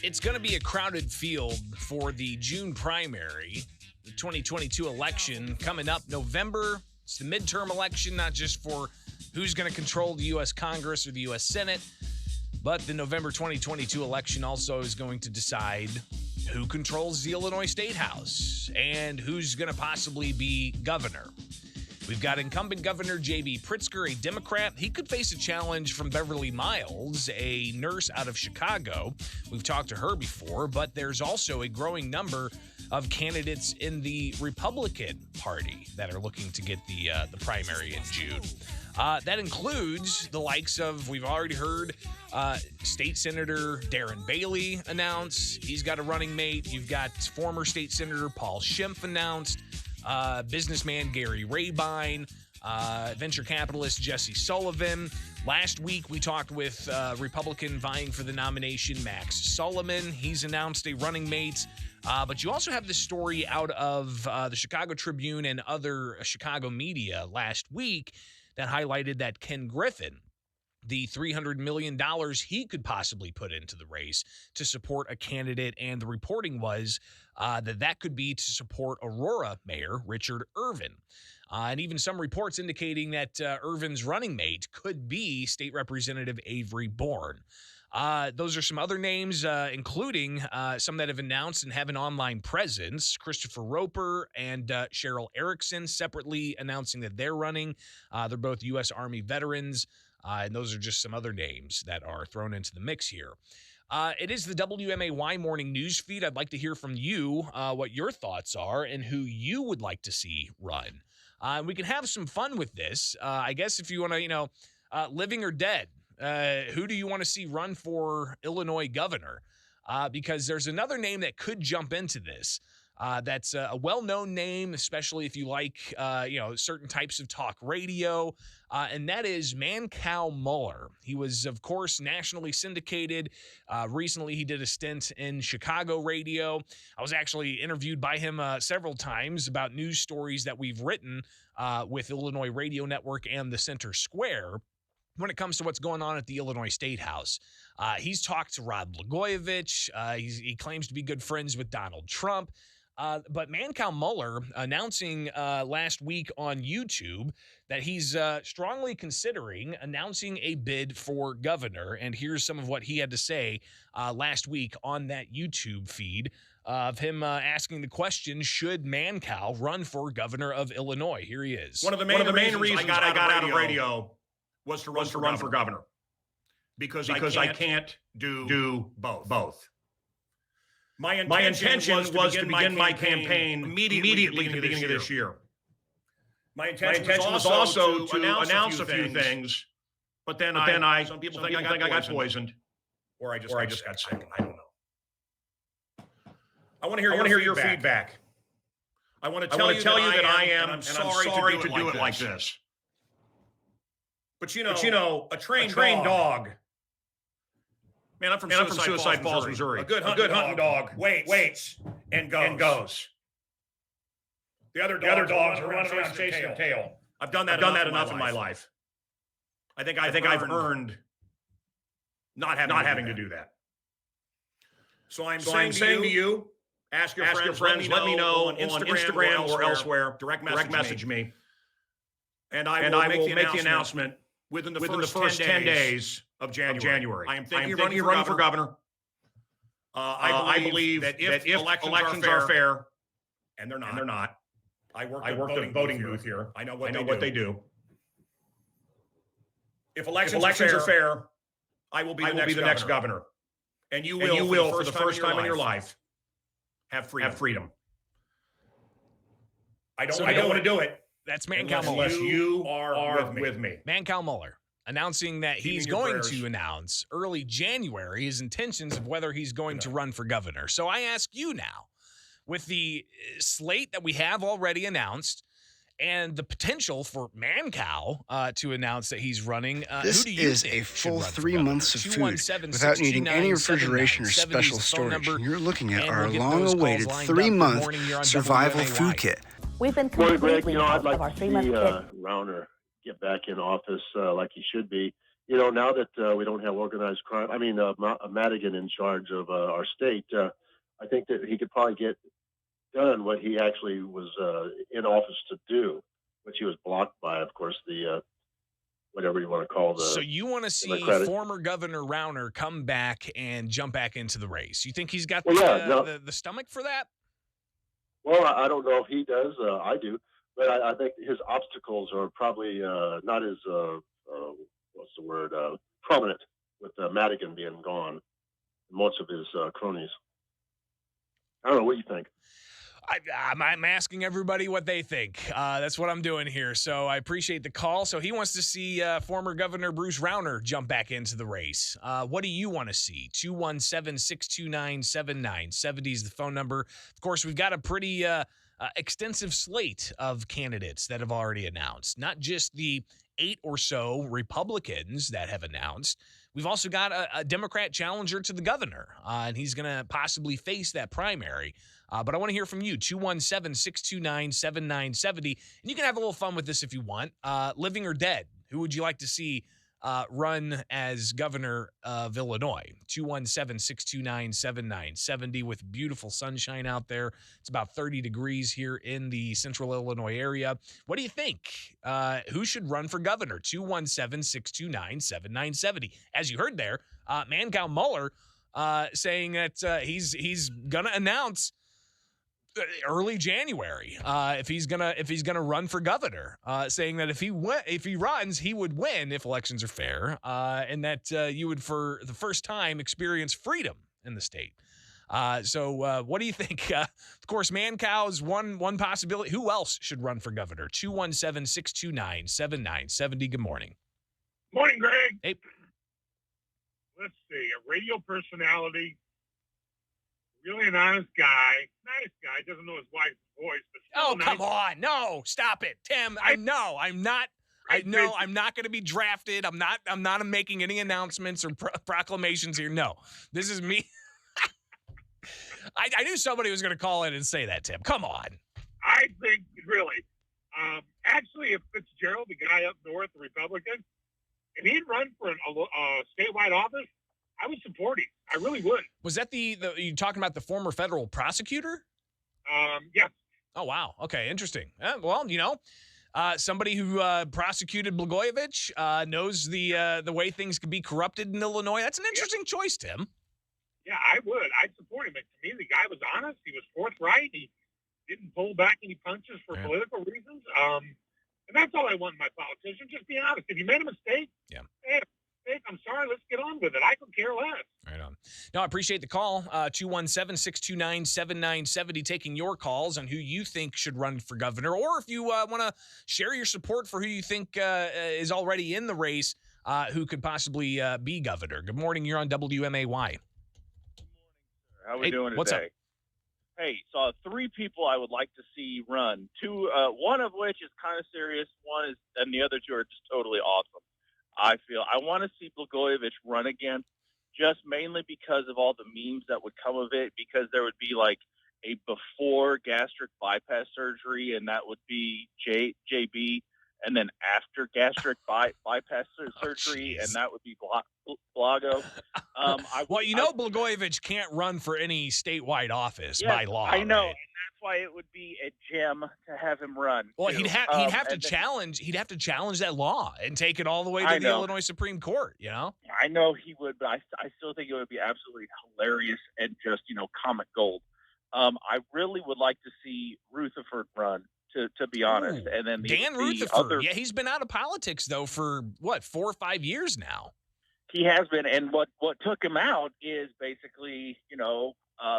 It's going to be a crowded field for the June primary, the 2022 election coming up November. It's the midterm election, not just for who's going to control the U.S. Congress or the U.S. Senate, but the November 2022 election also is going to decide who controls the Illinois State House and who's going to possibly be governor. We've got incumbent Governor J.B. Pritzker, a Democrat. He could face a challenge from Beverly Miles, a nurse out of Chicago. We've talked to her before, but there's also a growing number of candidates in the Republican Party that are looking to get the primary in June. That includes the likes of, we've already heard, State Senator Darren Bailey announce he's got a running mate. You've got former State Senator Paul Schimpf announced. Businessman Gary Rabine, venture capitalist Jesse Sullivan. Last week, we talked with Republican vying for the nomination, Max Solomon. He's announced a running mate. But you also have this story out of the Chicago Tribune and other Chicago media last week that highlighted that Ken Griffin, the $300 million he could possibly put into the race to support a candidate, and the reporting was that could be to support Aurora Mayor Richard Irvin. And even some reports indicating that Irvin's running mate could be State Representative Avery Bourne. Those are some other names, including some that have announced and have an online presence. Christopher Roper and Cheryl Erickson separately announcing that they're running. They're both U.S. Army veterans. And those are just some other names that are thrown into the mix here. It is the WMAY morning news feed. I'd like to hear from you what your thoughts are and who you would like to see run. We can have some fun with this. I guess if you want to, living or dead, who do you want to see run for Illinois governor? Because there's another name that could jump into this. That's a well-known name, especially if you like, certain types of talk radio, and that is Mancow Muller. He was, of course, nationally syndicated. Recently, he did a stint in Chicago radio. I was actually interviewed by him several times about news stories that we've written with Illinois Radio Network and the Center Square when it comes to what's going on at the Illinois State House. He's talked to Rod Blagojevich. He claims to be good friends with Donald Trump. But Mancow Muller announcing last week on YouTube that he's strongly considering announcing a bid for governor. And here's some of what he had to say last week on that YouTube feed of him asking the question, should Mancow run for governor of Illinois? Here he is. One of the main reasons I got out of radio was to run for governor. Because I can't do both. My intention was to begin my campaign immediately at the beginning of this year. My intention was also to announce a few things, but then some people think I got poisoned, or I just got sick. I don't know. I want to hear your feedback. I want to tell you that I am, and I'm sorry to do it like this. But you know, a trained dog. Man, I'm from Suicide Falls, Missouri. A good hunting dog waits and goes. The other dogs are running around chasing their tail. I've done that enough in my life. I think I've earned not having to do that. So I'm saying to you, ask your friends, let me know on Instagram or elsewhere. Direct message me, and I will make the announcement within the first 10 days of January. I am thinking of running for governor. I believe that if elections are fair, and they're not, I work the voting booth here. I know what they do. If elections are fair, I will be the next governor. And you will, for the first time in your life, have freedom. I don't want to do it. That's Mancow Muller. Unless you are with me. Mancow Muller announcing that he's going to announce early January his intentions of whether he's going to run for governor. So I ask you now, with the slate that we have already announced and the potential for Mancow to announce that he's running, this who do you is think a full should run 3 months of food without needing any refrigeration or special storage. You're looking at our long-awaited 3-month survival food kit. We've been completely out of our 3-month kit. Rauner get back in office like he should be. now that we don't have organized crime, Madigan in charge of our state, I think that he could probably get done what he actually was in office to do, which he was blocked by, of course, the whatever you want to call the. So you want to see former Governor Rauner come back and jump back into the race? You think he's got the stomach for that? Well, I don't know if he does. I do, but I think his obstacles are probably not as prominent with Madigan being gone, and most of his cronies. I don't know. What do you think? I'm asking everybody what they think. That's what I'm doing here. So I appreciate the call. So he wants to see former Governor Bruce Rauner jump back into the race. What do you want to see? 217-629-7970 is the phone number. Of course, we've got a pretty extensive slate of candidates that have already announced, not just the 8 or so Republicans that have announced. We've also got a Democrat challenger to the governor, and he's going to possibly face that primary. But I want to hear from you, 217-629-7970. And you can have a little fun with this if you want. Living or dead, who would you like to see run as governor of Illinois? 217-629-7970 with beautiful sunshine out there. It's about 30 degrees here in the central Illinois area. What do you think? Who should run for governor? 217-629-7970. As you heard there, Mancow Mueller saying that he's going to announce early January if he's gonna run for governor, saying that if he runs, he would win if elections are fair, and that you would for the first time experience freedom in the state. So what do you think? Of course, Mancow's one possibility. Who else should run for governor? 217-629-7970. Good morning. Morning, Greg. Hey. Let's see. A radio personality. Really an honest guy. Nice guy. Doesn't know his wife's voice, but still come on. No, stop it. Tim, I'm not going to be drafted. I'm not making any announcements or proclamations here. No. This is me. I knew somebody was going to call in and say that, Tim. Come on. I think, really. Actually, if Fitzgerald, the guy up north, the Republican, and he'd run for a statewide office, I would support him. I really would. Was that the you talking about the former federal prosecutor? Yeah. Oh, wow. Okay, interesting. Well, somebody who prosecuted Blagojevich knows the way things can be corrupted in Illinois. That's an interesting choice, Tim. Yeah, I would. I'd support him. And to me, the guy was honest. He was forthright. He didn't pull back any punches for political reasons. And that's all I want in my politician. Just be honest. If you made a mistake, I'm sorry, let's get on with it. I could care less. Right on. No, I appreciate the call. 217-629-7970, taking your calls on who you think should run for governor, or if you want to share your support for who you think is already in the race, who could possibly be governor. Good morning. You're on WMAY. Good morning, sir. How are we doing today? What's up? Hey, so 3 people I would like to see run. 2, one of which is kind of serious. And the other 2 are just totally awesome. I want to see Blagojevich run again, just mainly because of all the memes that would come of it, because there would be like a before gastric bypass surgery, and that would be JB, and then after gastric bypass surgery, and that would be Blago. Blagojevich can't run for any statewide office by law. I know, right? and that's why it would be a gem to have him run. Well, he'd have to challenge that law and take it all the way to the Illinois Supreme Court. I know he would, but I still think it would be absolutely hilarious and just comic gold. I really would like to see Rutherford run. To be honest, and then Dan Rutherford. Yeah, he's been out of politics though for 4 or 5 years now. He has been, and what took him out is basically,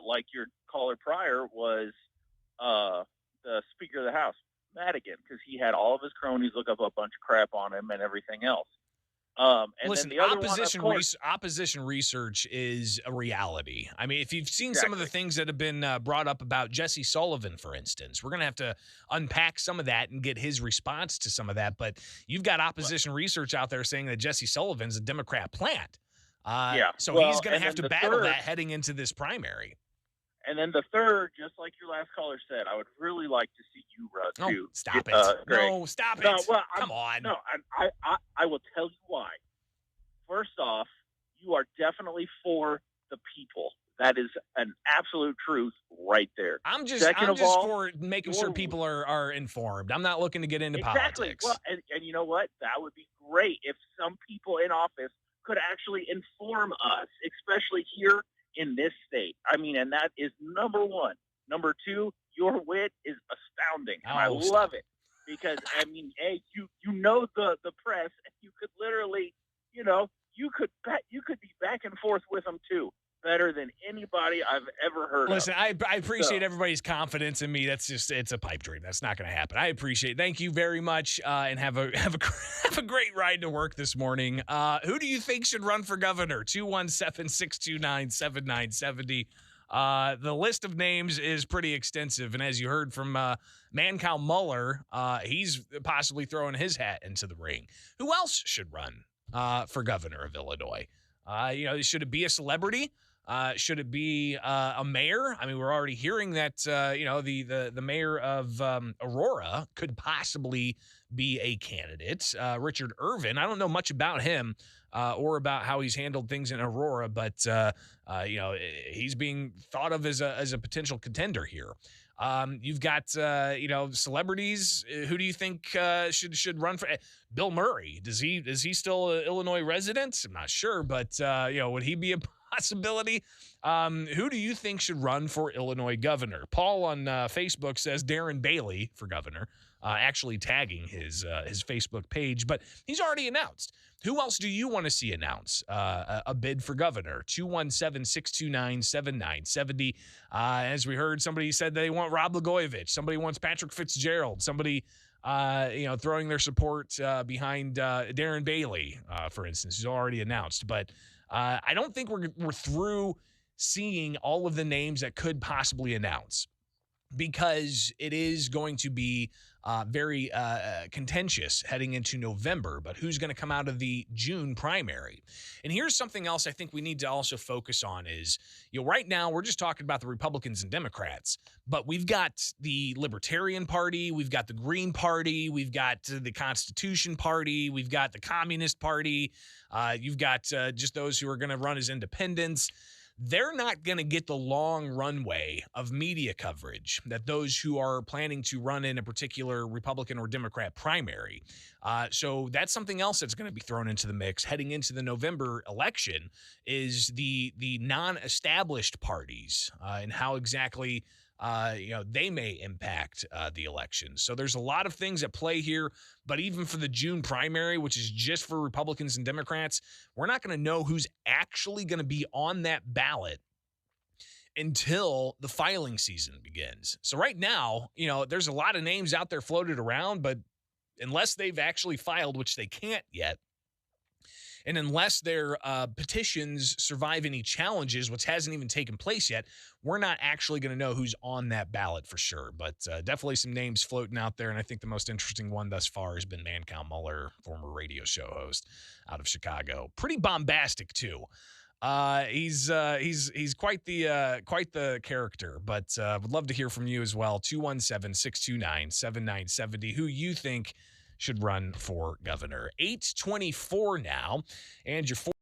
like your caller prior was the Speaker of the House, Madigan, because he had all of his cronies look up a bunch of crap on him and everything else. And listen, then the other opposition research is a reality. I mean, if you've seen some of the things that have been brought up about Jesse Sullivan, for instance, we're going to have to unpack some of that and get his response to some of that. But you've got opposition research out there saying that Jesse Sullivan's a Democrat plant. So he's going to have to battle that heading into this primary. And then the third, just like your last caller said, I would really like to see you run too. Stop it. Greg. No, stop it. No, well, come on. No, I will tell you why. first off, you are definitely for the people. That is an absolute truth right there. I'm just for making sure people are informed. I'm not looking to get into politics. Well, and you know what? That would be great if some people in office could actually inform us, especially here in this state. I mean, and that is number one. Number two, your wit is astounding. And I love it because, I mean, hey, you know the press, and you could literally, you know, you could be back and forth with them too. Better than anybody I've ever heard of. Listen, I appreciate everybody's confidence in me. That's just, it's a pipe dream. That's not going to happen. I appreciate it. Thank you very much, and have a great ride to work this morning. Who do you think should run for governor? 217-629-7970. The list of names is pretty extensive, and as you heard from Mancow Muller, he's possibly throwing his hat into the ring. Who else should run for governor of Illinois? Should it be a celebrity? Should it be a mayor? I mean, we're already hearing that the mayor of Aurora could possibly be a candidate. Richard Irvin. I don't know much about him or about how he's handled things in Aurora, but he's being thought of as a potential contender here. You've got celebrities. Who do you think should run for? Bill Murray? Is he still an Illinois resident? I'm not sure, but would he be a possibility? Who do you think should run for Illinois governor? Paul on Facebook says Darren Bailey for governor, actually tagging his Facebook page, but he's already announced. Who else do you want to see announce a bid for governor? 217-629-7970. As we heard, somebody said they want Rod Blagojevich. Somebody wants Patrick Fitzgerald. Somebody throwing their support behind Darren Bailey, for instance, who's already announced. But I don't think we're through seeing all of the names that could possibly announce, because it is going to be very contentious heading into November. But who's going to come out of the June primary? And here's something else I think we need to also focus on is, right now we're just talking about the Republicans and Democrats, but we've got the Libertarian Party, we've got the Green Party, we've got the Constitution Party, we've got the Communist Party, you've got just those who are going to run as independents. They're not going to get the long runway of media coverage that those who are planning to run in a particular Republican or Democrat primary. So that's something else that's going to be thrown into the mix heading into the November election, is the non-established parties and how exactly they may impact the election. So there's a lot of things at play here, but even for the June primary, which is just for Republicans and Democrats, we're not going to know who's actually going to be on that ballot until the filing season begins. So right now, there's a lot of names out there floated around, but unless they've actually filed, which they can't yet, and unless their petitions survive any challenges, which hasn't even taken place yet, we're not actually going to know who's on that ballot for sure. But definitely some names floating out there, and I think the most interesting one thus far has been Mancow Muller, former radio show host out of Chicago. Pretty bombastic too. He's quite the character, but would love to hear from you as well. 217-629-7970. Who you think should run for governor? 8:24 now, and your